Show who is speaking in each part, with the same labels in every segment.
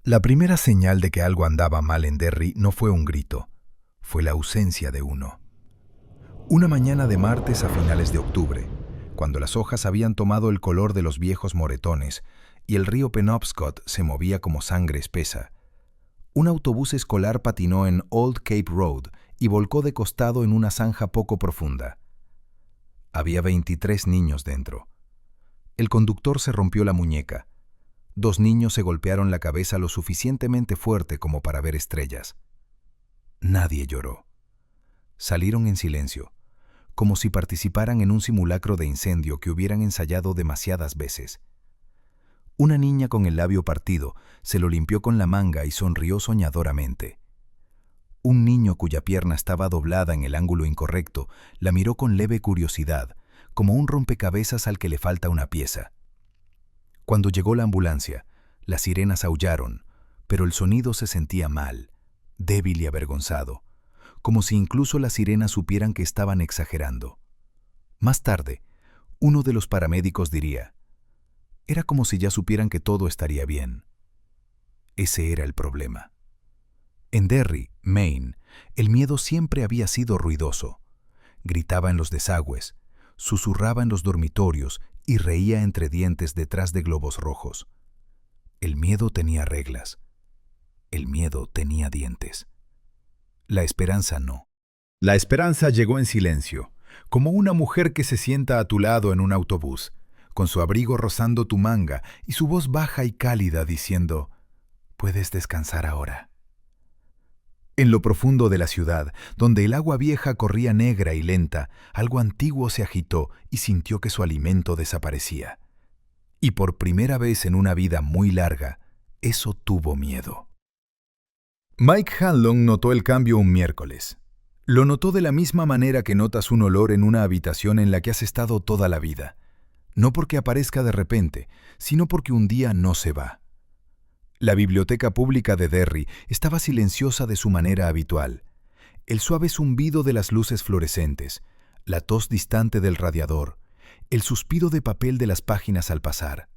Speaker 1: La primera señal de que algo andaba mal en Derry no fue un grito, fue la ausencia de uno. Una mañana de martes a finales de octubre, cuando las hojas habían tomado el color de los viejos moretones y el río Penobscot se movía como sangre espesa, un autobús escolar patinó en Old Cape Road y volcó de costado en una zanja poco profunda. Había 23 niños dentro. El conductor se rompió la muñeca. 2 niños se golpearon la cabeza lo suficientemente fuerte como para ver estrellas. Nadie lloró. Salieron en silencio, como si participaran en un simulacro de incendio que hubieran ensayado demasiadas veces. Una niña con el labio partido se lo limpió con la manga y sonrió soñadoramente. Un niño cuya pierna estaba doblada en el ángulo incorrecto la miró con leve curiosidad, como un rompecabezas al que le falta una pieza. Cuando llegó la ambulancia, las sirenas aullaron, pero el sonido se sentía mal, débil y avergonzado, como si incluso las sirenas supieran que estaban exagerando. Más tarde, uno de los paramédicos diría: era como si ya supieran que todo estaría bien. Ese era el problema. En Derry, Maine, el miedo siempre había sido ruidoso. Gritaba en los desagües, susurraba en los dormitorios y reía entre dientes detrás de globos rojos. El miedo tenía reglas. El miedo tenía dientes. La esperanza no. La esperanza llegó en silencio, como una mujer que se sienta a tu lado en un autobús, con su abrigo rozando tu manga y su voz baja y cálida diciendo: «Puedes descansar ahora». En lo profundo de la ciudad, donde el agua vieja corría negra y lenta, algo antiguo se agitó y sintió que su alimento desaparecía. Y por primera vez en una vida muy larga, eso tuvo miedo. Mike Hanlon notó el cambio un miércoles. Lo notó de la misma manera que notas un olor en una habitación en la que has estado toda la vida. No porque aparezca de repente, sino porque un día no se va. La biblioteca pública de Derry estaba silenciosa de su manera habitual. El suave zumbido de las luces fluorescentes, la tos distante del radiador, el suspiro de papel de las páginas al pasar.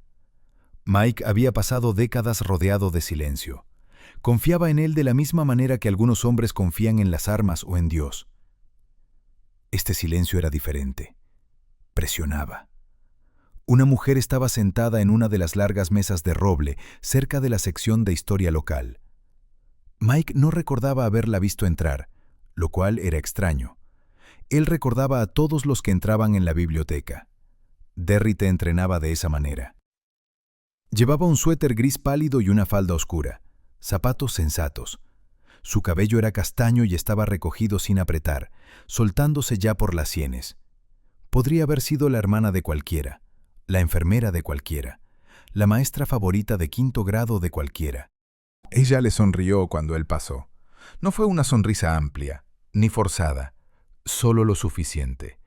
Speaker 1: Mike había pasado décadas rodeado de silencio. Confiaba en él de la misma manera que algunos hombres confían en las armas o en Dios. Este silencio era diferente. Presionaba. Una mujer estaba sentada en una de las largas mesas de roble cerca de la sección de historia local. Mike no recordaba haberla visto entrar, lo cual era extraño. Él recordaba a todos los que entraban en la biblioteca. Derry te entrenaba de esa manera. Llevaba un suéter gris pálido y una falda oscura, zapatos sensatos. Su cabello era castaño y estaba recogido sin apretar, soltándose ya por las sienes. Podría haber sido la hermana de cualquiera, la enfermera de cualquiera, la maestra favorita de 5º grado de cualquiera. Ella le sonrió cuando él pasó. No fue una sonrisa amplia, ni forzada, solo lo suficiente.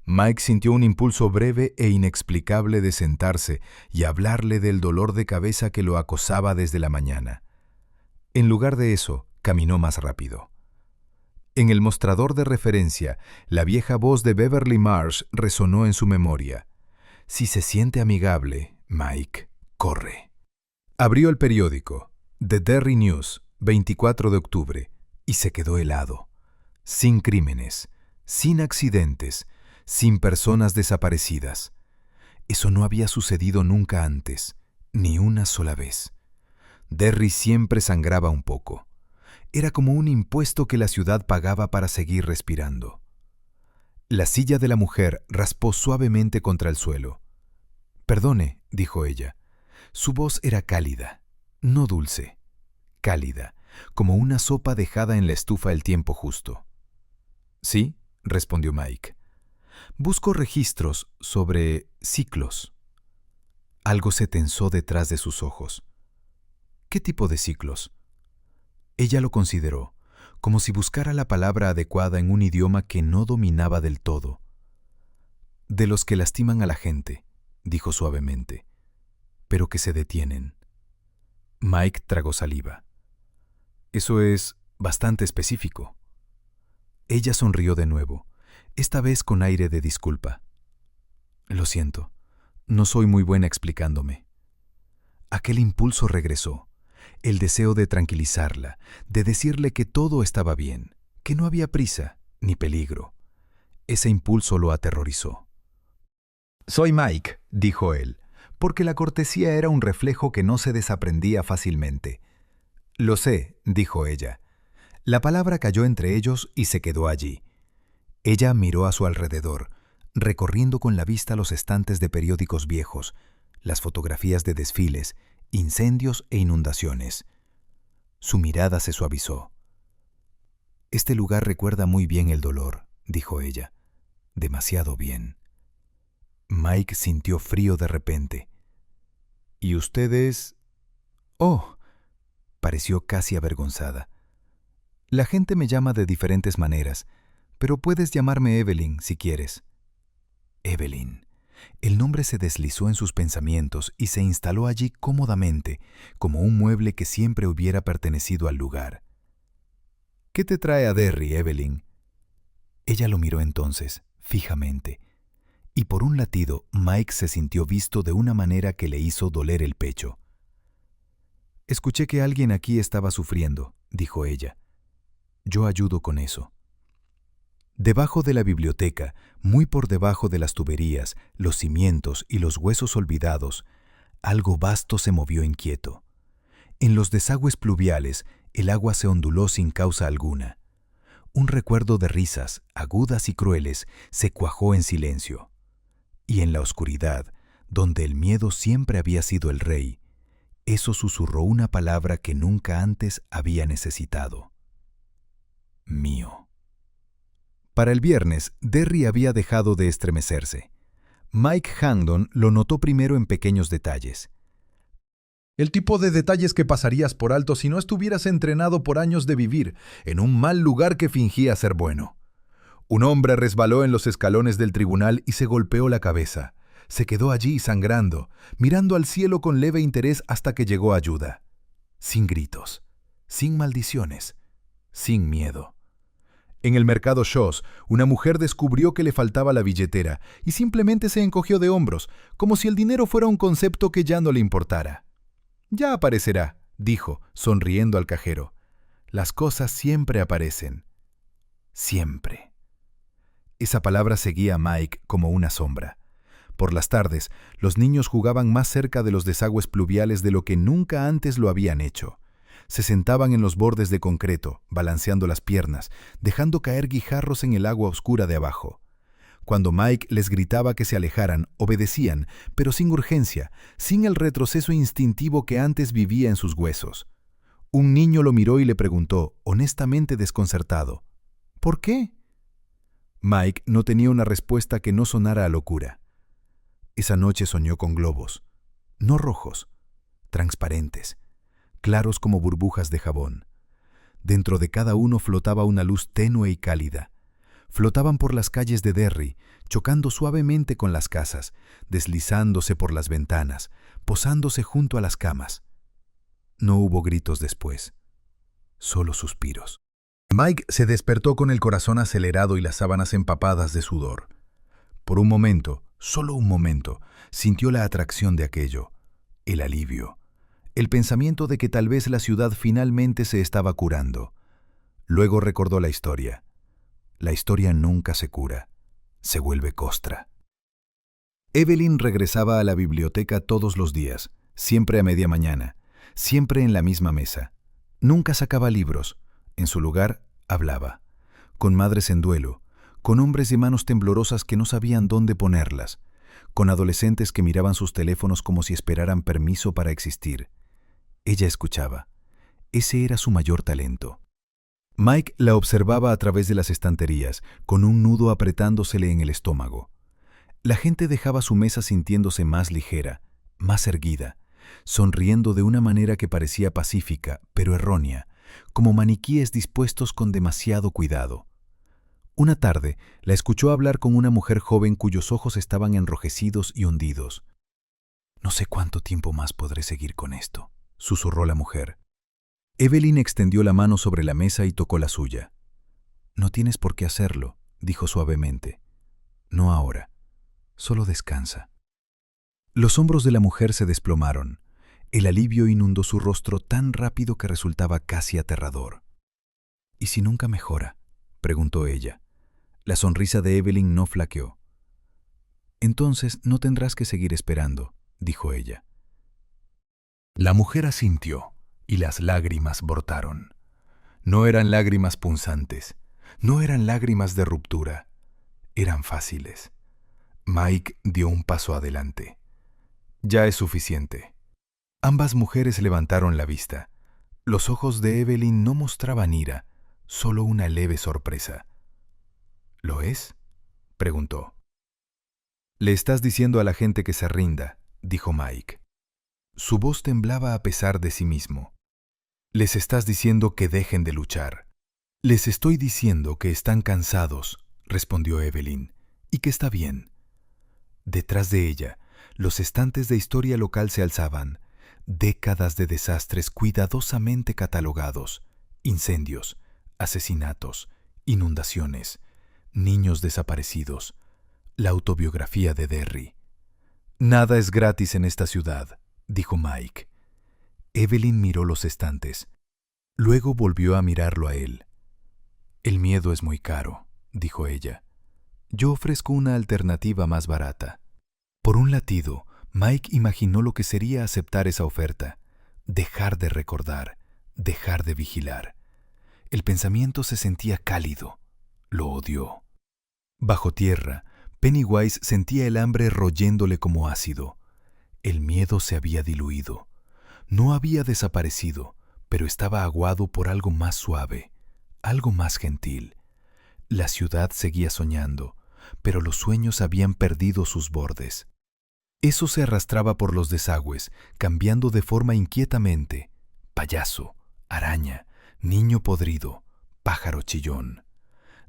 Speaker 1: Mike sintió un impulso breve e inexplicable de sentarse y hablarle del dolor de cabeza que lo acosaba desde la mañana. En lugar de eso, caminó más rápido. En el mostrador de referencia, la vieja voz de Beverly Marsh resonó en su memoria. Si se siente amigable, Mike, corre. Abrió el periódico, The Derry News, 24 de octubre, y se quedó helado. Sin crímenes, sin accidentes, sin personas desaparecidas. Eso no había sucedido nunca antes, ni una sola vez. Derry siempre sangraba un poco. Era como un impuesto que la ciudad pagaba para seguir respirando. La silla de la mujer raspó suavemente contra el suelo. «Perdone», dijo ella. Su voz era cálida, no dulce, cálida, como una sopa dejada en la estufa el tiempo justo. «Sí», respondió Mike. «Busco registros sobre ciclos». Algo se tensó detrás de sus ojos. «¿Qué tipo de ciclos?» Ella lo consideró, como si buscara la palabra adecuada en un idioma que no dominaba del todo. «De los que lastiman a la gente», dijo suavemente, «pero que se detienen». Mike tragó saliva. «Eso es bastante específico». Ella sonrió de nuevo, esta vez con aire de disculpa. «Lo siento, no soy muy buena explicándome». Aquel impulso regresó. el deseo de tranquilizarla, de decirle que todo estaba bien, que no había prisa ni peligro. Ese impulso lo aterrorizó. «Soy Mike», dijo él, porque la cortesía era un reflejo que no se desaprendía fácilmente. «Lo sé», dijo ella. La palabra cayó entre ellos y se quedó allí. Ella miró a su alrededor, recorriendo con la vista los estantes de periódicos viejos, las fotografías de desfiles, incendios e inundaciones. Su mirada se suavizó. «Este lugar recuerda muy bien el dolor», dijo ella. «Demasiado bien». Mike sintió frío de repente. «¿Y ustedes...?» «Oh», pareció casi avergonzada. «La gente me llama de diferentes maneras, pero puedes llamarme Evelyn si quieres». Evelyn. El nombre se deslizó en sus pensamientos y se instaló allí cómodamente, como un mueble que siempre hubiera pertenecido al lugar. «¿Qué te trae a Derry, Evelyn?» Ella lo miró entonces, fijamente, y por un latido Mike se sintió visto de una manera que le hizo doler el pecho. «Escuché que alguien aquí estaba sufriendo», dijo ella. «Yo ayudo con eso». Debajo de la biblioteca, muy por debajo de las tuberías, los cimientos y los huesos olvidados, algo vasto se movió inquieto. En los desagües pluviales, el agua se onduló sin causa alguna. Un recuerdo de risas, agudas y crueles, se cuajó en silencio. Y en la oscuridad, donde el miedo siempre había sido el rey, eso susurró una palabra que nunca antes había necesitado. «Mío». Para el viernes, Derry había dejado de estremecerse. Mike Handon lo notó primero en pequeños detalles. El tipo de detalles que pasarías por alto si no estuvieras entrenado por años de vivir en un mal lugar que fingía ser bueno. Un hombre resbaló en los escalones del tribunal y se golpeó la cabeza. Se quedó allí sangrando, mirando al cielo con leve interés hasta que llegó ayuda. Sin gritos, sin maldiciones, sin miedo. En el mercado Shaw's, una mujer descubrió que le faltaba la billetera y simplemente se encogió de hombros, como si el dinero fuera un concepto que ya no le importara. «Ya aparecerá», dijo, sonriendo al cajero. «Las cosas siempre aparecen. Siempre». Esa palabra seguía a Mike como una sombra. Por las tardes, los niños jugaban más cerca de los desagües pluviales de lo que nunca antes lo habían hecho. Se sentaban en los bordes de concreto, balanceando las piernas, dejando caer guijarros en el agua oscura de abajo. Cuando Mike les gritaba que se alejaran, obedecían, pero sin urgencia, sin el retroceso instintivo que antes vivía en sus huesos. Un niño lo miró y le preguntó, honestamente desconcertado, «¿Por qué?». Mike no tenía una respuesta que no sonara a locura. Esa noche soñó con globos, no rojos, transparentes, claros como burbujas de jabón. Dentro de cada uno flotaba una luz tenue y cálida. Flotaban por las calles de Derry, chocando suavemente con las casas, deslizándose por las ventanas, posándose junto a las camas. No hubo gritos después, solo suspiros. Mike se despertó con el corazón acelerado y las sábanas empapadas de sudor. Por un momento, solo un momento, sintió la atracción de aquello, el alivio, el pensamiento de que tal vez la ciudad finalmente se estaba curando. Luego recordó la historia. La historia nunca se cura, se vuelve costra. Evelyn regresaba a la biblioteca todos los días, siempre a media mañana, siempre en la misma mesa. Nunca sacaba libros. En su lugar, hablaba. Con madres en duelo, con hombres de manos temblorosas que no sabían dónde ponerlas, con adolescentes que miraban sus teléfonos como si esperaran permiso para existir. Ella escuchaba. Ese era su mayor talento. Mike la observaba a través de las estanterías, con un nudo apretándosele en el estómago. La gente dejaba su mesa sintiéndose más ligera, más erguida, sonriendo de una manera que parecía pacífica, pero errónea, como maniquíes dispuestos con demasiado cuidado. Una tarde, la escuchó hablar con una mujer joven cuyos ojos estaban enrojecidos y hundidos. «No sé cuánto tiempo más podré seguir con esto», susurró la mujer. Evelyn extendió la mano sobre la mesa y tocó la suya. «No tienes por qué hacerlo», dijo suavemente. «No ahora. Solo descansa». Los hombros de la mujer se desplomaron. El alivio inundó su rostro tan rápido que resultaba casi aterrador. ¿Y si nunca mejora?, preguntó ella. La sonrisa de Evelyn no flaqueó. Entonces no tendrás que seguir esperando, dijo ella. La mujer asintió y las lágrimas brotaron. No eran lágrimas punzantes, no eran lágrimas de ruptura, eran fáciles. Mike dio un paso adelante. Ya es suficiente. Ambas mujeres levantaron la vista. Los ojos de Evelyn no mostraban ira, solo una leve sorpresa. ¿Lo es?, preguntó. Le estás diciendo a la gente que se rinda, dijo Mike. Su voz temblaba a pesar de sí mismo. Les estás diciendo que dejen de luchar. Les estoy diciendo que están cansados, respondió Evelyn, y que está bien. Detrás de ella, los estantes de historia local se alzaban, décadas de desastres cuidadosamente catalogados, incendios, asesinatos, inundaciones, niños desaparecidos, la autobiografía de Derry. Nada es gratis en esta ciudad, dijo Mike. Evelyn miró los estantes. Luego volvió a mirarlo a él. El miedo es muy caro, dijo ella. Yo ofrezco una alternativa más barata. Por un latido, Mike imaginó lo que sería aceptar esa oferta. Dejar de recordar, dejar de vigilar. El pensamiento se sentía cálido. Lo odió. Bajo tierra, Pennywise sentía el hambre royéndole como ácido. El miedo se había diluido. No había desaparecido, pero estaba aguado por algo más suave, algo más gentil. La ciudad seguía soñando, pero los sueños habían perdido sus bordes. Eso se arrastraba por los desagües, cambiando de forma inquietamente. Payaso, araña, niño podrido, pájaro chillón.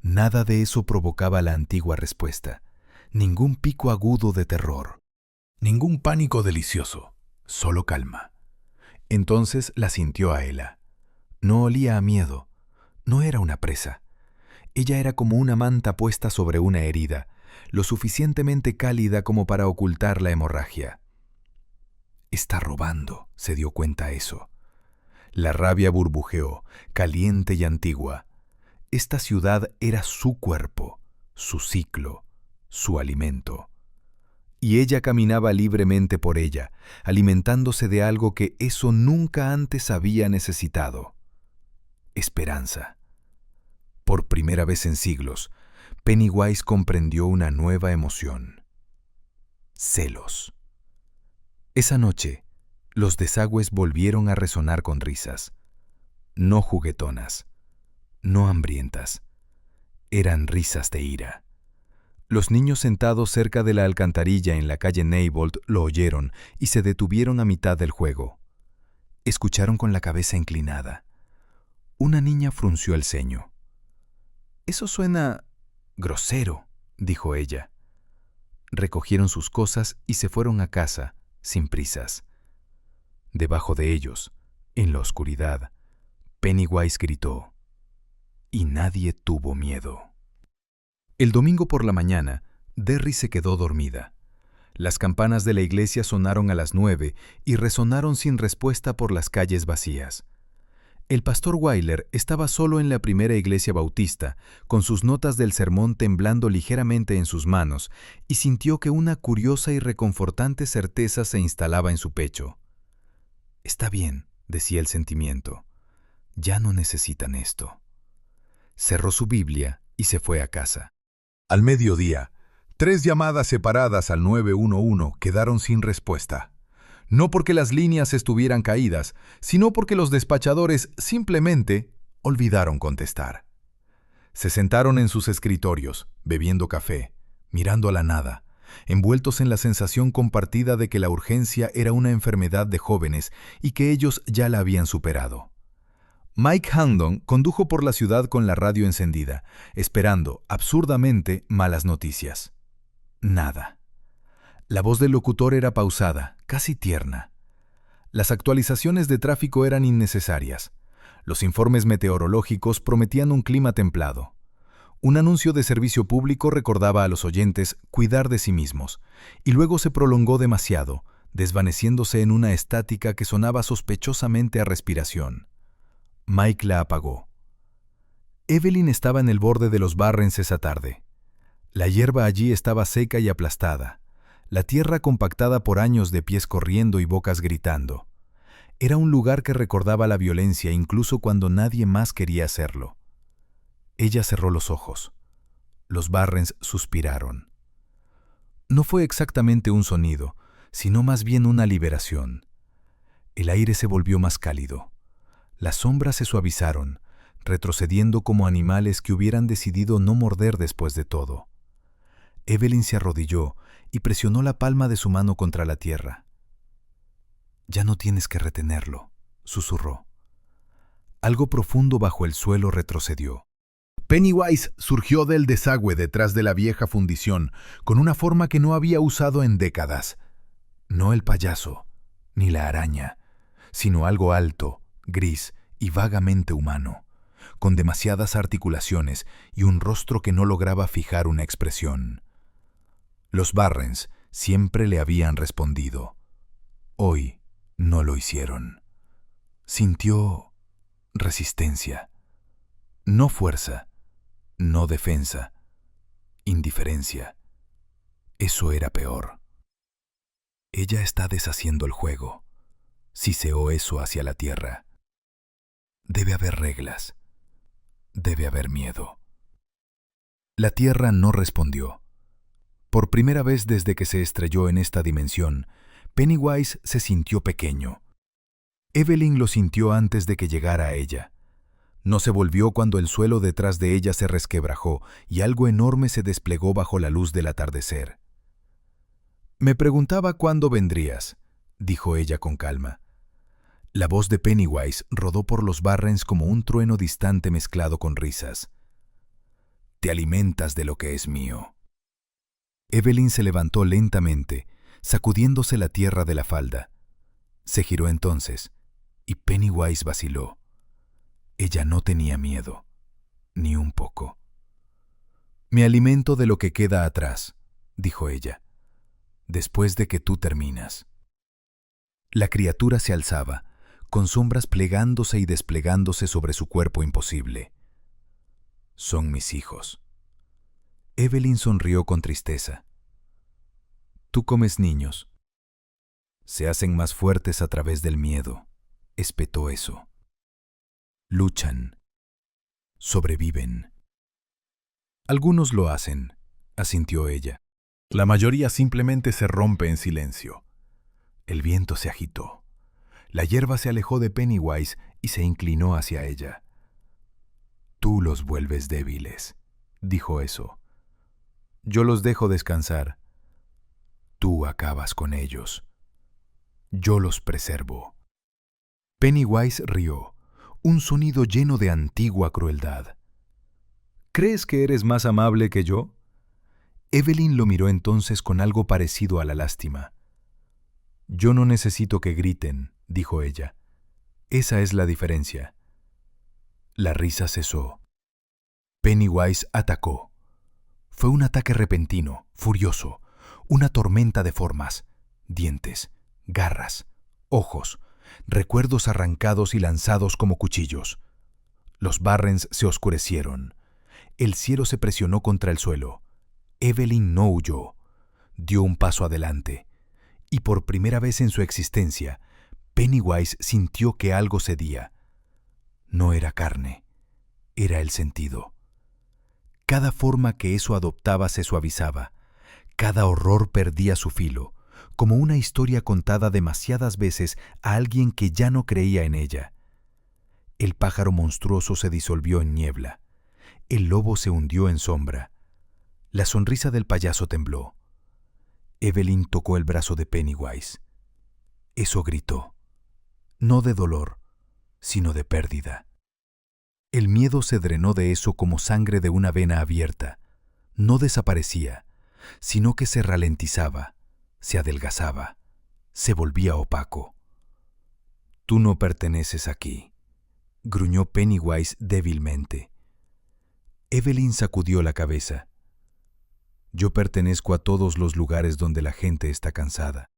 Speaker 1: Nada de eso provocaba la antigua respuesta. Ningún pico agudo de terror. Ningún pánico delicioso. Solo calma. Entonces la sintió a Ella. No olía a miedo. No era una presa. Ella era como una manta puesta sobre una herida, lo suficientemente cálida como para ocultar la hemorragia. Está robando, se dio cuenta eso. La rabia burbujeó, caliente y antigua. Esta ciudad era su cuerpo, su ciclo, su alimento. Y ella caminaba libremente por ella, alimentándose de algo que eso nunca antes había necesitado. Esperanza. Por primera vez en siglos, Pennywise comprendió una nueva emoción. Celos. Esa noche, los desagües volvieron a resonar con risas. No juguetonas, no hambrientas. Eran risas de ira. Los niños sentados cerca de la alcantarilla en la calle Neibolt lo oyeron y se detuvieron a mitad del juego. Escucharon con la cabeza inclinada. Una niña frunció el ceño. «Eso suena grosero», dijo ella. Recogieron sus cosas y se fueron a casa, sin prisas. Debajo de ellos, en la oscuridad, Pennywise gritó. Y nadie tuvo miedo. El domingo por la mañana, Derry se quedó dormida. Las campanas de la iglesia sonaron a las 9 y resonaron sin respuesta por las calles vacías. El pastor Wyler estaba solo en la primera iglesia bautista, con sus notas del sermón temblando ligeramente en sus manos, y sintió que una curiosa y reconfortante certeza se instalaba en su pecho. «Está bien», decía el sentimiento. «Ya no necesitan esto». Cerró su Biblia y se fue a casa. Al mediodía, 3 llamadas separadas al 911 quedaron sin respuesta. No porque las líneas estuvieran caídas, sino porque los despachadores simplemente olvidaron contestar. Se sentaron en sus escritorios, bebiendo café, mirando a la nada, envueltos en la sensación compartida de que la urgencia era una enfermedad de jóvenes y que ellos ya la habían superado. Mike Handon condujo por la ciudad con la radio encendida, esperando, absurdamente, malas noticias. Nada. La voz del locutor era pausada, casi tierna. Las actualizaciones de tráfico eran innecesarias. Los informes meteorológicos prometían un clima templado. Un anuncio de servicio público recordaba a los oyentes cuidar de sí mismos, y luego se prolongó demasiado, desvaneciéndose en una estática que sonaba sospechosamente a respiración. Mike la apagó. Evelyn estaba en el borde de los Barrens esa tarde. La hierba allí estaba seca y aplastada, la tierra compactada por años de pies corriendo y bocas gritando. Era un lugar que recordaba la violencia incluso cuando nadie más quería hacerlo. Ella cerró los ojos. Los Barrens suspiraron. No fue exactamente un sonido, sino más bien una liberación. El aire se volvió más cálido. Las sombras se suavizaron, retrocediendo como animales que hubieran decidido no morder después de todo. Evelyn se arrodilló y presionó la palma de su mano contra la tierra. «Ya no tienes que retenerlo», susurró. Algo profundo bajo el suelo retrocedió. Pennywise surgió del desagüe detrás de la vieja fundición, con una forma que no había usado en décadas. No el payaso, ni la araña, sino algo alto, gris y vagamente humano, con demasiadas articulaciones y un rostro que no lograba fijar una expresión. Los Barrens siempre le habían respondido. Hoy no lo hicieron. Sintió resistencia. No fuerza, no defensa, indiferencia. Eso era peor. Ella está deshaciendo el juego. Siseó eso hacia la tierra. Debe haber reglas. Debe haber miedo. La tierra no respondió. Por primera vez desde que se estrelló en esta dimensión, Pennywise se sintió pequeño. Evelyn lo sintió antes de que llegara a ella. No se volvió cuando el suelo detrás de ella se resquebrajó y algo enorme se desplegó bajo la luz del atardecer. «Me preguntaba cuándo vendrías», dijo ella con calma. La voz de Pennywise rodó por los Barrens como un trueno distante mezclado con risas. «Te alimentas de lo que es mío». Evelyn se levantó lentamente, sacudiéndose la tierra de la falda. Se giró entonces, y Pennywise vaciló. Ella no tenía miedo, ni un poco. «Me alimento de lo que queda atrás», dijo ella, «después de que tú terminas». La criatura se alzaba, con sombras plegándose y desplegándose sobre su cuerpo imposible. «Son mis hijos». Evelyn sonrió con tristeza. «Tú comes niños. Se hacen más fuertes a través del miedo», espetó eso. «Luchan. Sobreviven». «Algunos lo hacen», asintió ella. «La mayoría simplemente se rompe en silencio». El viento se agitó. La hierba se alejó de Pennywise y se inclinó hacia ella. «Tú los vuelves débiles», dijo eso. «Yo los dejo descansar. Tú acabas con ellos. Yo los preservo». Pennywise rió, un sonido lleno de antigua crueldad. «¿Crees que eres más amable que yo?» Evelyn lo miró entonces con algo parecido a la lástima. «Yo no necesito que griten», dijo ella. «Esa es la diferencia». La risa cesó. Pennywise atacó. Fue un ataque repentino, furioso, una tormenta de formas, dientes, garras, ojos, recuerdos arrancados y lanzados como cuchillos. Los Barrens se oscurecieron. El cielo se presionó contra el suelo. Evelyn no huyó. Dio un paso adelante. Y por primera vez en su existencia, Pennywise sintió que algo cedía. No era carne, era el sentido. Cada forma que eso adoptaba se suavizaba. Cada horror perdía su filo, como una historia contada demasiadas veces a alguien que ya no creía en ella. El pájaro monstruoso se disolvió en niebla. El lobo se hundió en sombra. La sonrisa del payaso tembló. Evelyn tocó el brazo de Pennywise. Eso gritó. No de dolor, sino de pérdida. El miedo se drenó de eso como sangre de una vena abierta. No desaparecía, sino que se ralentizaba, se adelgazaba, se volvía opaco. «Tú no perteneces aquí», gruñó Pennywise débilmente. Evelyn sacudió la cabeza. «Yo pertenezco a todos los lugares donde la gente está cansada».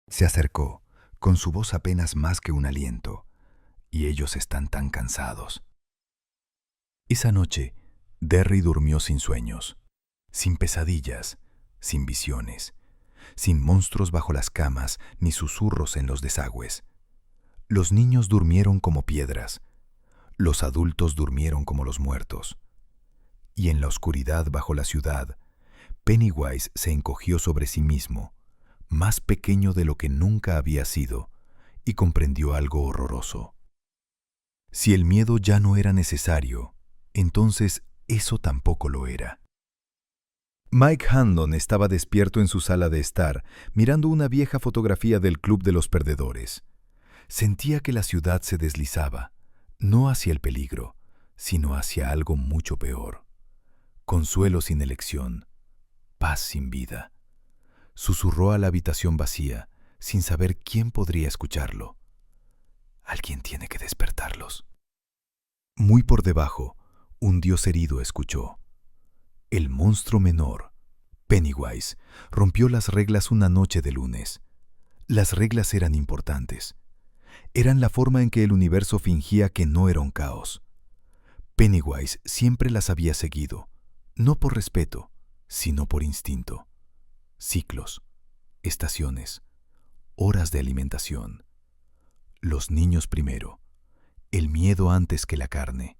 Speaker 1: Se acercó, con su voz apenas más que un aliento. Y ellos están tan cansados. Esa noche, Derry durmió sin sueños, sin pesadillas, sin visiones, sin monstruos bajo las camas ni susurros en los desagües. Los niños durmieron como piedras, los adultos durmieron como los muertos. Y en la oscuridad bajo la ciudad, Pennywise se encogió sobre sí mismo, más pequeño de lo que nunca había sido, y comprendió algo horroroso. Si el miedo ya no era necesario, entonces eso tampoco lo era. Mike Hanlon estaba despierto en su sala de estar, mirando una vieja fotografía del Club de los Perdedores. Sentía que la ciudad se deslizaba, no hacia el peligro, sino hacia algo mucho peor. Consuelo sin elección, paz sin vida. Susurró a la habitación vacía, sin saber quién podría escucharlo. Alguien tiene que despertarlos. Muy por debajo, un dios herido escuchó. El monstruo menor, Pennywise, rompió las reglas una noche de lunes. Las reglas eran importantes. Eran la forma en que el universo fingía que no era un caos. Pennywise siempre las había seguido, no por respeto, sino por instinto. Ciclos, estaciones, horas de alimentación. Los niños primero, el miedo antes que la carne.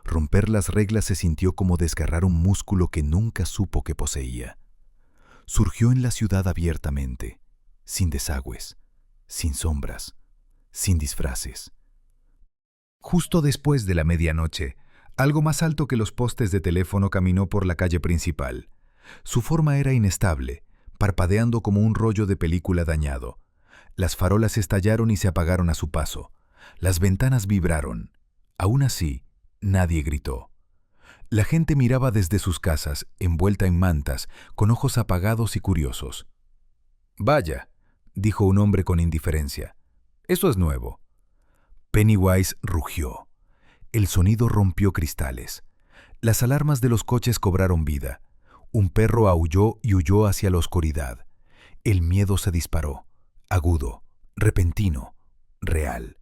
Speaker 1: Romper las reglas se sintió como desgarrar un músculo que nunca supo que poseía. Surgió en la ciudad abiertamente, sin desagües, sin sombras, sin disfraces. Justo después de la medianoche, algo más alto que los postes de teléfono caminó por la calle principal. Su forma era inestable, parpadeando como un rollo de película dañado. Las farolas estallaron y se apagaron a su paso. Las ventanas vibraron. Aún así, nadie gritó. La gente miraba desde sus casas, envuelta en mantas, con ojos apagados y curiosos. «Vaya», dijo un hombre con indiferencia. «Eso es nuevo». Pennywise rugió. El sonido rompió cristales. Las alarmas de los coches cobraron vida. Un perro aulló y huyó hacia la oscuridad. El miedo se disparó, agudo, repentino, real.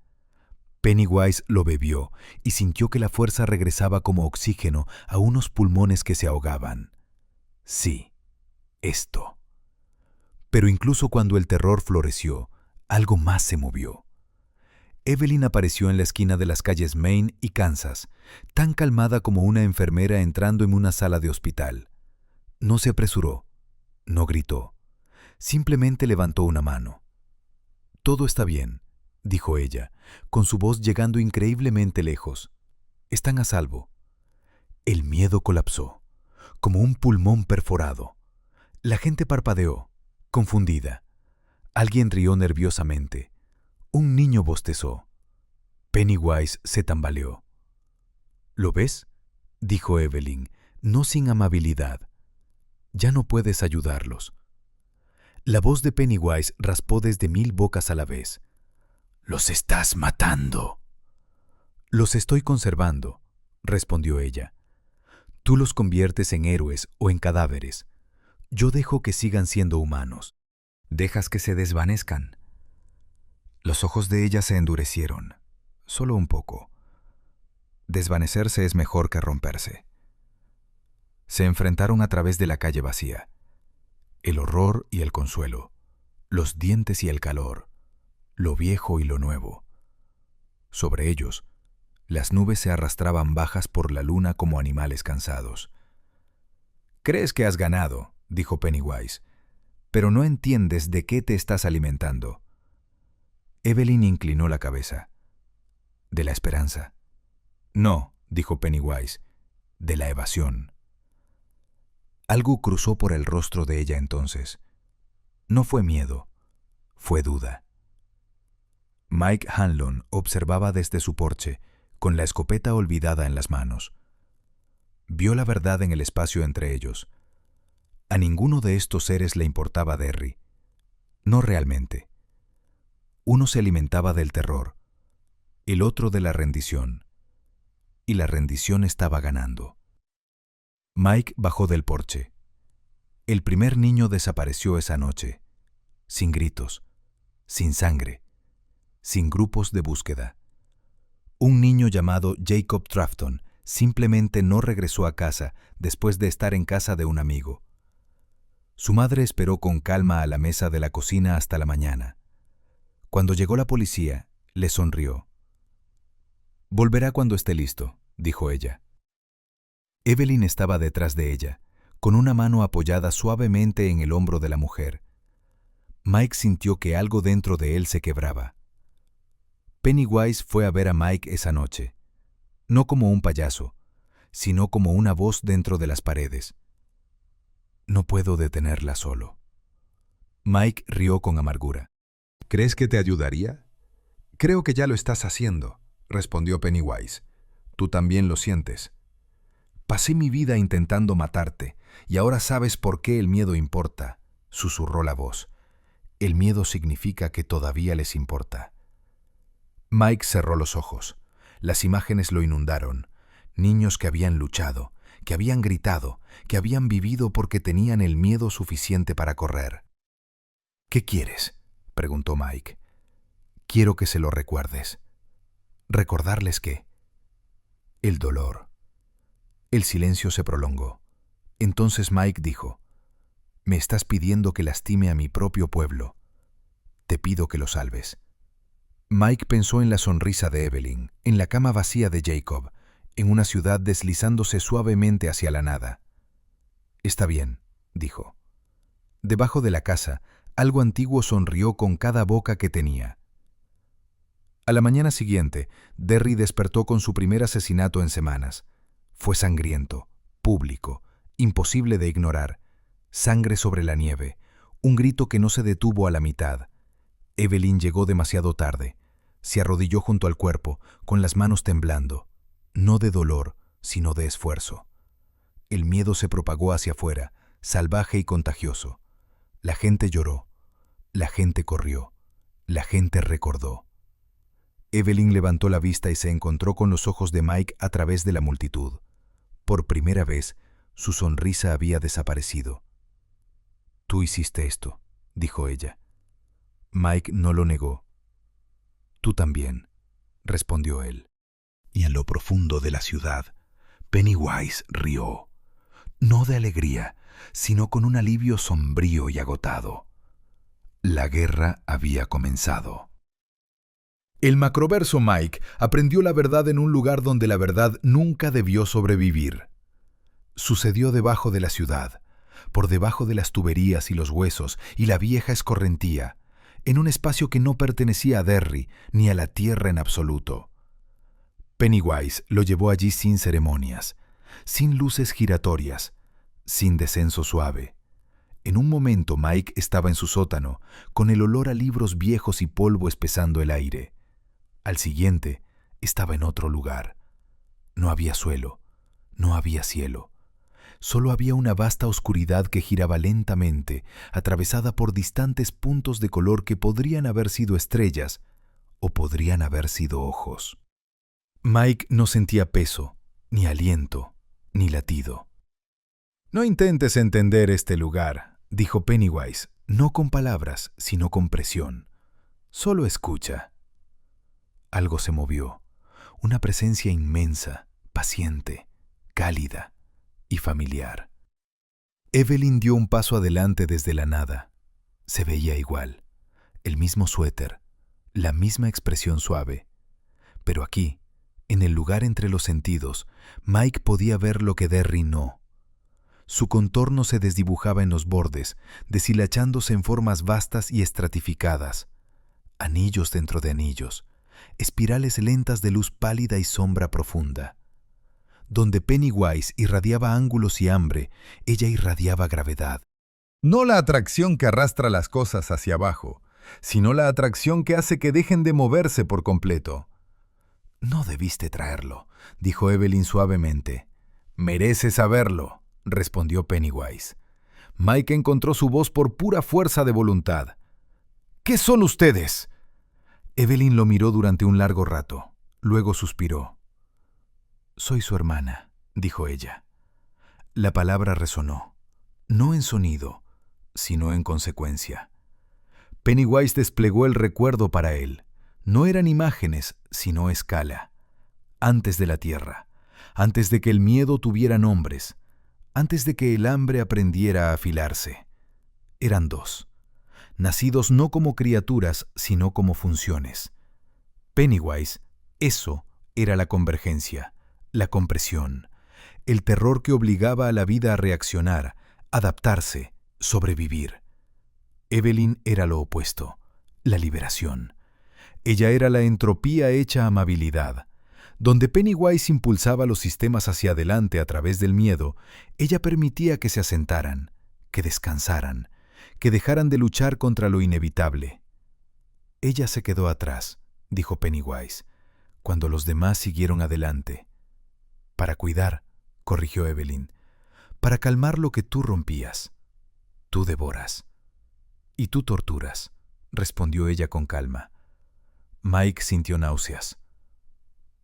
Speaker 1: Pennywise lo bebió y sintió que la fuerza regresaba como oxígeno a unos pulmones que se ahogaban. Sí, esto. Pero incluso cuando el terror floreció, algo más se movió. Evelyn apareció en la esquina de las calles Main y Kansas, tan calmada como una enfermera entrando en una sala de hospital. No se apresuró, no gritó, simplemente levantó una mano. «Todo está bien», dijo ella, con su voz llegando increíblemente lejos. «Están a salvo». El miedo colapsó, como un pulmón perforado. La gente parpadeó, confundida. Alguien rió nerviosamente. Un niño bostezó. Pennywise se tambaleó. «¿Lo ves?», dijo Evelyn, no sin amabilidad. «Ya no puedes ayudarlos». La voz de Pennywise raspó desde 1000 bocas a la vez. «Los estás matando». «Los estoy conservando», respondió ella. «Tú los conviertes en héroes o en cadáveres. Yo dejo que sigan siendo humanos. Dejas que se desvanezcan». Los ojos de ella se endurecieron, solo un poco. Desvanecerse es mejor que romperse. Se enfrentaron a través de la calle vacía. El horror y el consuelo, los dientes y el calor, lo viejo y lo nuevo. Sobre ellos, las nubes se arrastraban bajas por la luna como animales cansados. «Crees que has ganado», dijo Pennywise, «pero no entiendes de qué te estás alimentando». Evelyn inclinó la cabeza. «¿De la esperanza?» «No», dijo Pennywise, «de la evasión». Algo cruzó por el rostro de ella entonces. No fue miedo, fue duda. Mike Hanlon observaba desde su porche, con la escopeta olvidada en las manos. Vio la verdad en el espacio entre ellos. A ninguno de estos seres le importaba Derry. No realmente. Uno se alimentaba del terror, el otro de la rendición. Y la rendición estaba ganando. Mike bajó del porche. El primer niño desapareció esa noche, sin gritos, sin sangre, sin grupos de búsqueda. Un niño llamado Jacob Trafton simplemente no regresó a casa después de estar en casa de un amigo. Su madre esperó con calma a la mesa de la cocina hasta la mañana. Cuando llegó la policía, le sonrió. «Volverá cuando esté listo», dijo ella. Evelyn estaba detrás de ella, con una mano apoyada suavemente en el hombro de la mujer. Mike sintió que algo dentro de él se quebraba. Pennywise fue a ver a Mike esa noche, no como un payaso, sino como una voz dentro de las paredes. «No puedo detenerla solo». Mike rió con amargura.
Speaker 2: ¿Crees que te ayudaría? Creo que ya lo estás haciendo, respondió Pennywise. Tú también lo sientes.
Speaker 1: Pasé mi vida intentando matarte, y ahora sabes por qué el miedo importa, susurró la voz. El miedo significa que todavía les importa. Mike cerró los ojos. Las imágenes lo inundaron. Niños que habían luchado, que habían gritado, que habían vivido porque tenían el miedo suficiente para correr. «¿Qué quieres?», preguntó Mike. «Quiero que se lo recuerdes». «¿Recordarles qué?». «El dolor». El silencio se prolongó. Entonces Mike dijo: «Me estás pidiendo que lastime a mi propio pueblo. Te pido que lo salves». Mike pensó en la sonrisa de Evelyn, en la cama vacía de Jacob, en una ciudad deslizándose suavemente hacia la nada. «Está bien», dijo. Debajo de la casa, algo antiguo sonrió con cada boca que tenía. A la mañana siguiente, Derry despertó con su primer asesinato en semanas. Fue sangriento, público, imposible de ignorar. Sangre sobre la nieve, un grito que no se detuvo a la mitad. Evelyn llegó demasiado tarde. Se arrodilló junto al cuerpo, con las manos temblando. No de dolor, sino de esfuerzo. El miedo se propagó hacia afuera, salvaje y contagioso. La gente lloró. La gente corrió. La gente recordó. Evelyn levantó la vista y se encontró con los ojos de Mike a través de la multitud. Por primera vez, su sonrisa había desaparecido. «Tú hiciste esto», dijo ella. Mike no lo negó. «Tú también», respondió él. Y en lo profundo de la ciudad, Pennywise rió. No de alegría, sino con un alivio sombrío y agotado. La guerra había comenzado. El macroverso Mike aprendió la verdad en un lugar donde la verdad nunca debió sobrevivir. Sucedió debajo de la ciudad, por debajo de las tuberías y los huesos y la vieja escorrentía, en un espacio que no pertenecía a Derry ni a la tierra en absoluto. Pennywise lo llevó allí sin ceremonias, sin luces giratorias, sin descenso suave. En un momento Mike estaba en su sótano, con el olor a libros viejos y polvo espesando el aire. Al siguiente, estaba en otro lugar. No había suelo, no había cielo. Solo había una vasta oscuridad que giraba lentamente, atravesada por distantes puntos de color que podrían haber sido estrellas o podrían haber sido ojos. Mike no sentía peso, ni aliento, ni latido. «No intentes entender este lugar», dijo Pennywise, no con palabras, sino con presión. «Solo escucha». Algo se movió, una presencia inmensa, paciente, cálida y familiar. Evelyn dio un paso adelante desde la nada. Se veía igual, el mismo suéter, la misma expresión suave. Pero aquí, en el lugar entre los sentidos, Mike podía ver lo que Derry no. Su contorno se desdibujaba en los bordes, deshilachándose en formas vastas y estratificadas. Anillos dentro de anillos, espirales lentas de luz pálida y sombra profunda. Donde Pennywise irradiaba ángulos y hambre, ella irradiaba gravedad.
Speaker 2: No la atracción que arrastra las cosas hacia abajo, sino la atracción que hace que dejen de moverse por completo.
Speaker 1: «No debiste traerlo», dijo Evelyn suavemente. «Mereces saberlo», respondió Pennywise. Mike encontró su voz por pura fuerza de voluntad. «¿Qué son ustedes?». Evelyn lo miró durante un largo rato. Luego suspiró. «Soy su hermana», dijo ella. La palabra resonó, no en sonido, sino en consecuencia.
Speaker 2: Pennywise desplegó el recuerdo para él. No eran imágenes, sino escala. Antes de la tierra, antes de que el miedo tuviera nombres, antes de que el hambre aprendiera a afilarse. Eran dos, nacidos no como criaturas, sino como funciones. Pennywise, eso era la convergencia, la compresión, el terror que obligaba a la vida a reaccionar, adaptarse, sobrevivir. Evelyn era lo opuesto, la liberación. Ella era la entropía hecha amabilidad. Donde Pennywise impulsaba los sistemas hacia adelante a través del miedo, ella permitía que se asentaran, que descansaran, que dejaran de luchar contra lo inevitable. Ella se quedó atrás, dijo Pennywise, cuando los demás siguieron adelante. Para cuidar, corrigió Evelyn, para calmar lo que tú rompías. Tú devoras. Y tú torturas, respondió ella con calma. Mike sintió náuseas.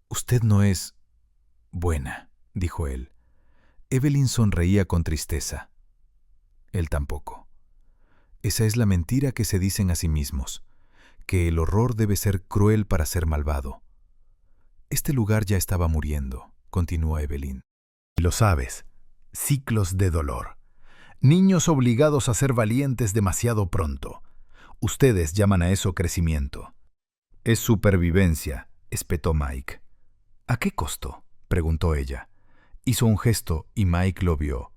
Speaker 2: Usted no es buena, dijo él. Evelyn sonreía con tristeza. Él tampoco. Esa es la mentira que se dicen a sí mismos, que el horror debe ser cruel para ser malvado. Este lugar ya estaba muriendo, continuó Evelyn. Y lo sabes, ciclos de dolor. Niños obligados a ser valientes demasiado pronto. Ustedes llaman a eso crecimiento. Es supervivencia, espetó Mike. ¿A qué costo?, preguntó ella. Hizo un gesto y Mike lo vio.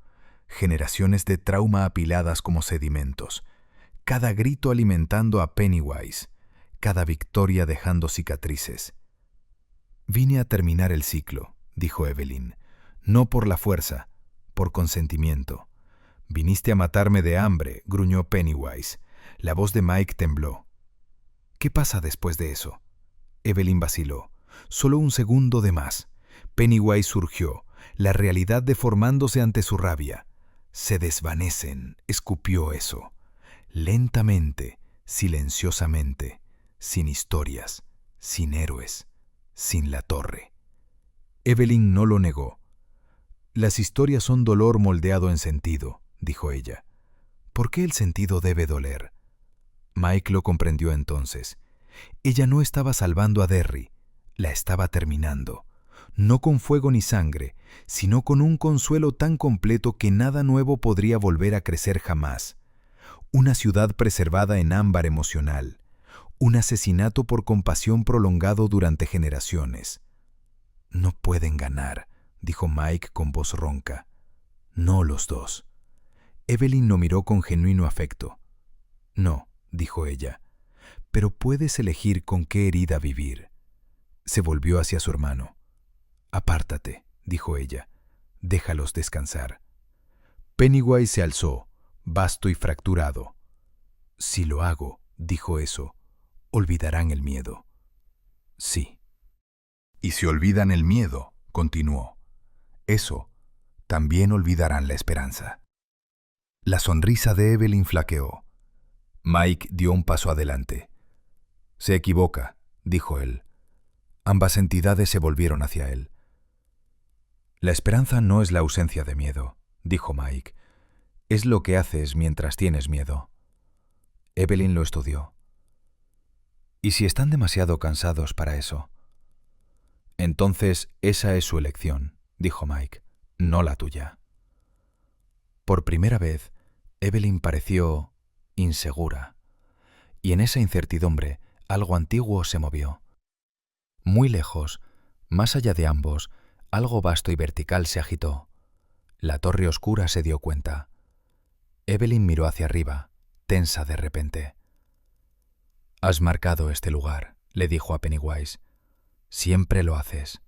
Speaker 2: Generaciones de trauma apiladas como sedimentos. Cada grito alimentando a Pennywise. Cada victoria dejando cicatrices. Vine a terminar el ciclo, dijo Evelyn. No por la fuerza, por consentimiento. Viniste a matarme de hambre, gruñó Pennywise. La voz de Mike tembló. ¿Qué pasa después de eso? Evelyn vaciló. Solo un segundo de más. Pennywise surgió, la realidad deformándose ante su rabia. Se desvanecen, escupió eso. Lentamente, silenciosamente, sin historias, sin héroes, sin la torre. Evelyn no lo negó. Las historias son dolor moldeado en sentido, dijo ella. ¿Por qué el sentido debe doler? Mike lo comprendió entonces. Ella no estaba salvando a Derry, la estaba terminando. No con fuego ni sangre, sino con un consuelo tan completo que nada nuevo podría volver a crecer jamás. Una ciudad preservada en ámbar emocional. Un asesinato por compasión prolongado durante generaciones. No pueden ganar, dijo Mike con voz ronca. No los dos. Evelyn lo miró con genuino afecto. No, dijo ella, pero puedes elegir con qué herida vivir. Se volvió hacia su hermano. Apártate, dijo ella. Déjalos descansar. Pennywise se alzó, vasto y fracturado. Si lo hago, dijo eso, olvidarán el miedo. Sí. Y si olvidan el miedo, continuó, eso, también olvidarán la esperanza. La sonrisa de Evelyn flaqueó. Mike dio un paso adelante. Se equivoca, dijo él. Ambas entidades se volvieron hacia él. La esperanza no es la ausencia de miedo, dijo Mike. Es lo que haces mientras tienes miedo. Evelyn lo estudió. ¿Y si están demasiado cansados para eso? Entonces esa es su elección, dijo Mike, no la tuya. Por primera vez, Evelyn pareció insegura, y en esa incertidumbre algo antiguo se movió. Muy lejos, más allá de ambos, algo vasto y vertical se agitó. La torre oscura se dio cuenta. Evelyn miró hacia arriba, tensa de repente. «Has marcado este lugar», le dijo a Pennywise. «Siempre lo haces».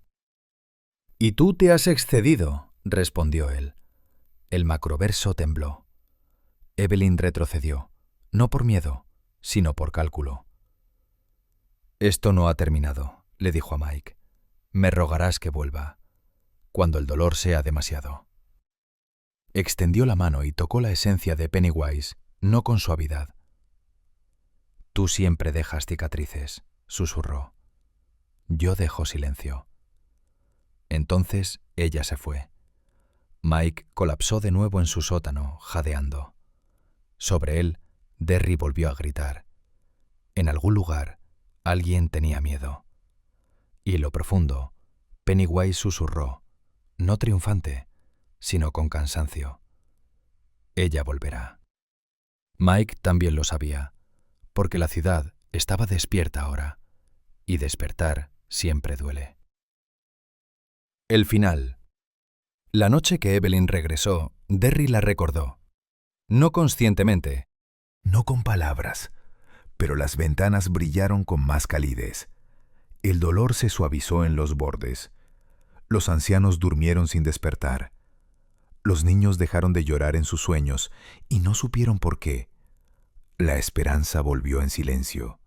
Speaker 2: «Y tú te has excedido», respondió él. El macroverso tembló. Evelyn retrocedió, no por miedo, sino por cálculo. «Esto no ha terminado», le dijo a Mike. «Me rogarás que vuelva, cuando el dolor sea demasiado». Extendió la mano y tocó la esencia de Pennywise, no con suavidad. «Tú siempre dejas cicatrices», susurró. «Yo dejo silencio». Entonces ella se fue. Mike colapsó de nuevo en su sótano, jadeando. Sobre él, Derry volvió a gritar.
Speaker 1: En algún lugar, alguien tenía miedo. Y en lo profundo, Pennywise susurró, no triunfante, sino con cansancio. Ella volverá. Mike también lo sabía, porque la ciudad estaba despierta ahora, y despertar siempre duele. El final. La noche que Evelyn regresó, Derry la recordó. No conscientemente.
Speaker 2: No con palabras, pero las ventanas brillaron con más calidez. El dolor se suavizó en los bordes. Los ancianos durmieron sin despertar. Los niños dejaron de llorar en sus sueños y no supieron por qué. La esperanza volvió en silencio.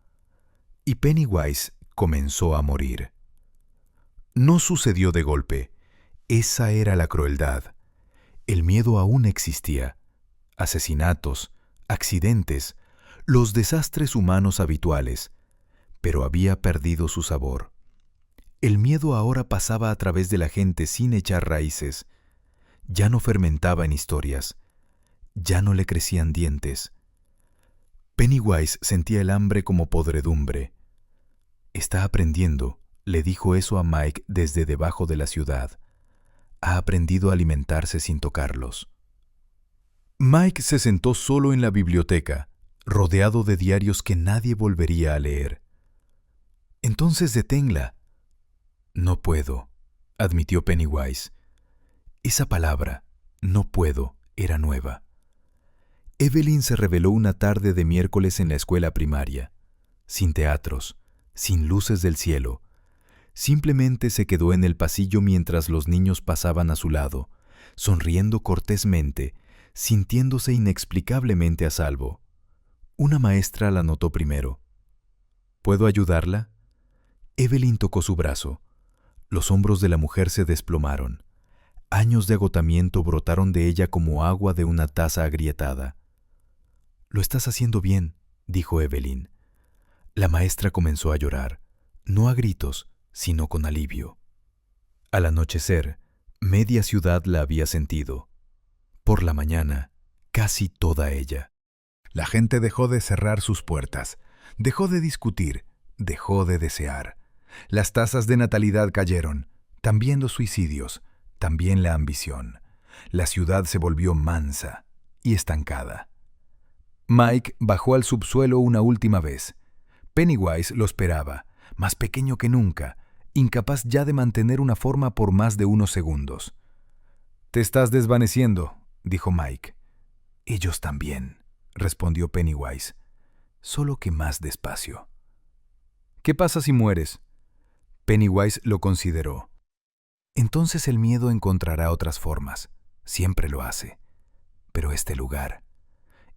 Speaker 2: Y Pennywise comenzó a morir. No sucedió de golpe. Esa era la crueldad. El miedo aún existía. Asesinatos, accidentes, los desastres humanos habituales, pero había perdido su sabor. El miedo ahora pasaba a través de la gente sin echar raíces. Ya no fermentaba en historias. Ya no le crecían dientes. Pennywise sentía el hambre como podredumbre. Está aprendiendo, le dijo eso a Mike desde debajo de la ciudad. Ha aprendido a alimentarse sin tocarlos. Mike se sentó solo en la biblioteca, rodeado de diarios que nadie volvería a leer. Entonces deténla. No puedo, admitió Pennywise. Esa palabra, no puedo, era nueva. Evelyn se reveló una tarde de miércoles en la escuela primaria, sin teatros, sin luces del cielo. Simplemente se quedó en el pasillo mientras los niños pasaban a su lado, sonriendo cortésmente, sintiéndose inexplicablemente a salvo. Una maestra la notó primero. ¿Puedo ayudarla? Evelyn tocó su brazo. Los hombros de la mujer se desplomaron. Años de agotamiento brotaron de ella como agua de una taza agrietada. «Lo estás haciendo bien», dijo Evelyn. La maestra comenzó a llorar, no a gritos, sino con alivio. Al anochecer, media ciudad la había sentido. Por la mañana, casi toda ella. La gente dejó de cerrar sus puertas, dejó de discutir, dejó de desear. Las tasas de natalidad cayeron, también los suicidios, también la ambición. La ciudad se volvió mansa y estancada. Mike bajó al subsuelo una última vez. Pennywise lo esperaba, más pequeño que nunca, incapaz ya de mantener una forma por más de unos segundos. «Te estás desvaneciendo», dijo Mike. «Ellos también», respondió Pennywise, solo que más despacio. «¿Qué pasa si mueres?» Pennywise lo consideró. «Entonces el miedo encontrará otras formas. Siempre lo hace. Pero este lugar...»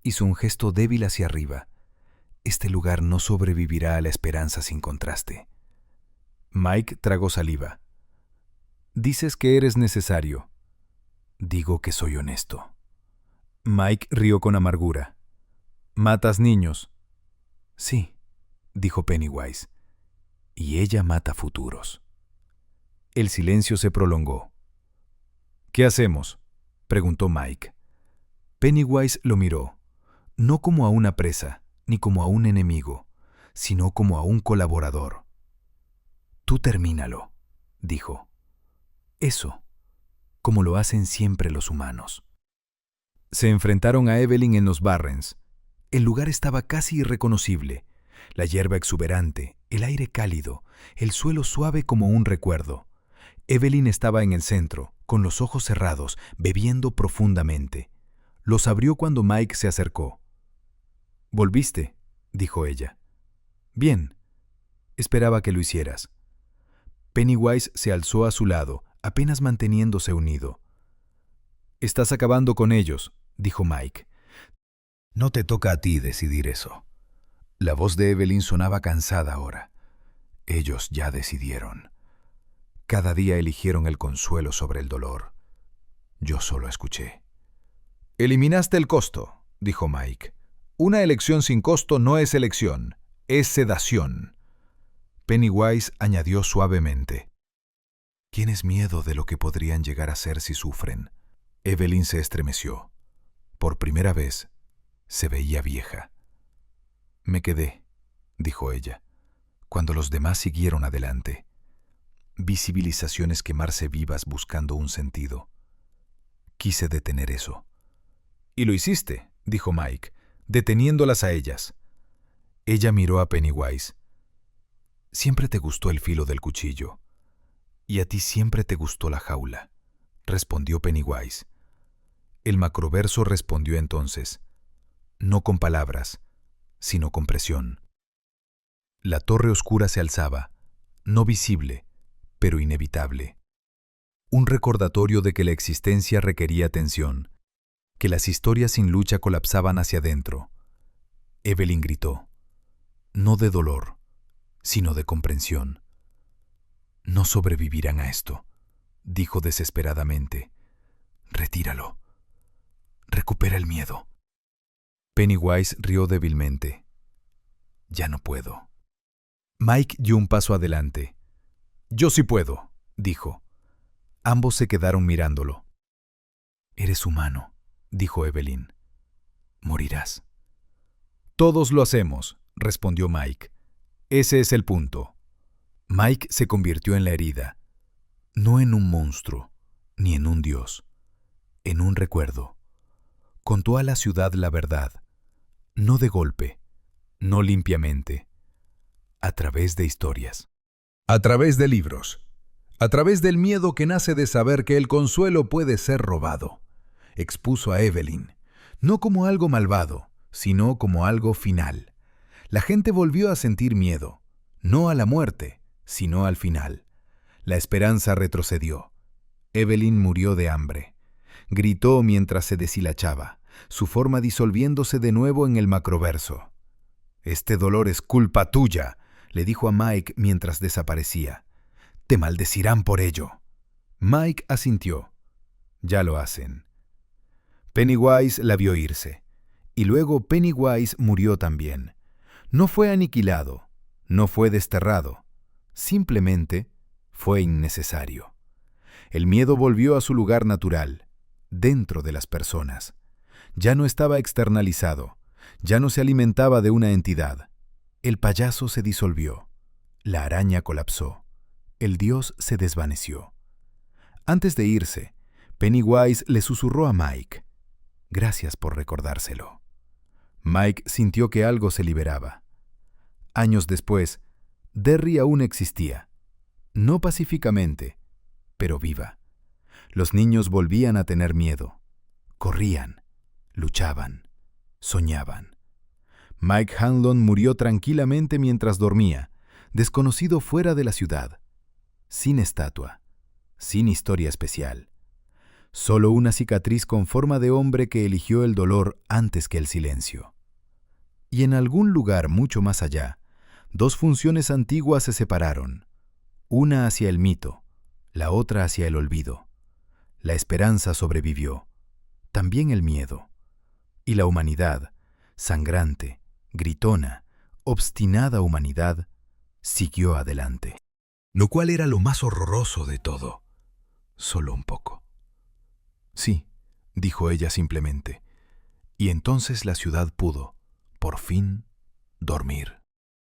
Speaker 2: Hizo un gesto débil hacia arriba. «Este lugar no sobrevivirá a la esperanza sin contraste». Mike tragó saliva. «Dices que eres necesario». «Digo que soy honesto». Mike rió con amargura. «¿Matas niños?» «Sí», dijo Pennywise. «Y ella mata futuros». El silencio se prolongó. «¿Qué hacemos?», preguntó Mike. Pennywise lo miró, no como a una presa, ni como a un enemigo, sino como a un colaborador. «Tú termínalo», dijo. «Eso, como lo hacen siempre los humanos». Se enfrentaron a Evelyn en los Barrens. El lugar estaba casi irreconocible. La hierba exuberante, el aire cálido, el suelo suave como un recuerdo. Evelyn estaba en el centro, con los ojos cerrados, bebiendo profundamente. Los abrió cuando Mike se acercó. «¿Volviste?», dijo ella. «Bien. Esperaba que lo hicieras». Pennywise se alzó a su lado, apenas manteniéndose unido. «Estás acabando con ellos», dijo Mike. «No te toca a ti decidir eso». La voz de Evelyn sonaba cansada ahora. Ellos ya decidieron. Cada día eligieron el consuelo sobre el dolor. Yo solo escuché. «Eliminaste el costo», dijo Mike. «Una elección sin costo no es elección, es sedación». Pennywise añadió suavemente. «¿Tienes miedo de lo que podrían llegar a ser si sufren?» Evelyn se estremeció. Por primera vez, se veía vieja. Me quedé. dijo ella, cuando los demás siguieron adelante. Visibilizaciones quemarse vivas buscando un sentido. Quise detener eso. «Y lo hiciste», dijo Mike, deteniéndolas a ellas. Ella miró a Pennywise. «Siempre te gustó el filo del cuchillo. Y a ti siempre te gustó la jaula», respondió Pennywise. El macroverso respondió entonces, no con palabras, sino con presión. La torre oscura se alzaba, no visible, pero inevitable. Un recordatorio de que la existencia requería tensión, que las historias sin lucha colapsaban hacia adentro. Evelyn gritó, no de dolor, sino de comprensión. «No sobrevivirán a esto», dijo desesperadamente. «Retíralo. Recupera el miedo». Pennywise rió débilmente. «Ya no puedo». Mike dio un paso adelante. «Yo sí puedo», dijo. Ambos se quedaron mirándolo. «Eres humano», dijo Evelyn. «Morirás». «Todos lo hacemos», respondió Mike. «Ese es el punto». Mike se convirtió en la herida, no en un monstruo, ni en un dios, en un recuerdo. Contó a la ciudad la verdad, no de golpe, no limpiamente, a través de historias.
Speaker 1: A través de libros. A través del miedo que nace de saber que el consuelo puede ser robado. Expuso a Evelyn, no como algo malvado, sino como algo final. La gente volvió a sentir miedo, no a la muerte, sino al final. La esperanza retrocedió. Evelyn murió de hambre. Gritó mientras se deshilachaba, su forma disolviéndose de nuevo en el macroverso. «Este dolor es culpa tuya», le dijo a Mike mientras desaparecía. «Te maldecirán por ello». Mike asintió. «Ya lo hacen». Pennywise la vio irse. Y luego Pennywise murió también. No fue aniquilado, no fue desterrado. Simplemente fue innecesario. El miedo volvió a su lugar natural, dentro de las personas. Ya no estaba externalizado, ya no se alimentaba de una entidad. El payaso se disolvió, la araña colapsó, el dios se desvaneció. Antes de irse, Pennywise le susurró a Mike, «Gracias por recordárselo». Mike sintió que algo se liberaba. Años después, Derry aún existía, no pacíficamente, pero viva. Los niños volvían a tener miedo. Corrían, luchaban, soñaban. Mike Hanlon murió tranquilamente mientras dormía, desconocido fuera de la ciudad, sin estatua, sin historia especial. Solo una cicatriz con forma de hombre que eligió el dolor antes que el silencio. Y en algún lugar mucho más allá, dos funciones antiguas se separaron, una hacia el mito, la otra hacia el olvido. La esperanza sobrevivió, también el miedo. Y la humanidad, sangrante, gritona, obstinada humanidad, siguió adelante. Lo cual era lo más horroroso de todo. Solo un poco. «Sí», dijo ella simplemente. Y entonces la ciudad pudo, por fin, dormir.